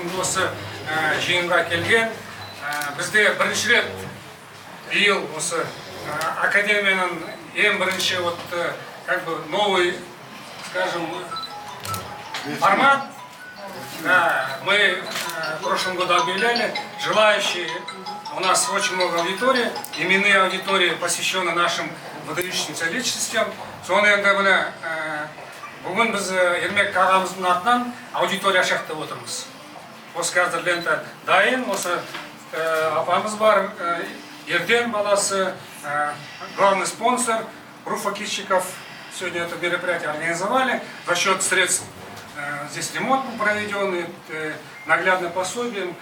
бүгінгі осы жиынға келген. Бізде бірінші рет биыл осы академияның ең бірінші как бы новый, скажем, формат. Мы в прошлом году объявляли, желающие, у нас очень много аудиторий, именные аудитории посвящены нашим выдающимся личностям. Бүгін біз Ермек ағамыздың атынан аудитория шақтап отырмыз. Осы қазір лента дайын, осы апамыз бар, Ерден баласы, главный спонсор, Руфакищиков. Сегодня это мероприятие организовали за счет средств. Здесь ремонт проведенный, наглядным пособием,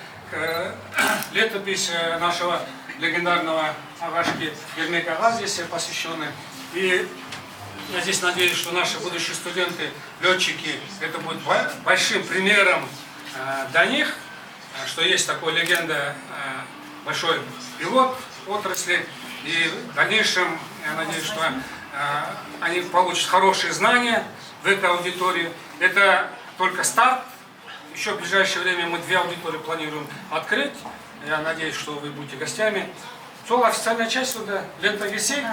летопись нашего легендарного Агашки Ермека ага здесь посвящены. И я здесь надеюсь, что наши будущие студенты, летчики, это будет большим примером для них, что есть такая легенда, большой пилот отрасли. И в дальнейшем, я надеюсь, что они получат хорошие знания в этой аудитории. Это только старт. Еще в ближайшее время мы 2 аудитории планируем открыть. Я надеюсь, что вы будете гостями. Сол официальная часть сюда. Лента висит.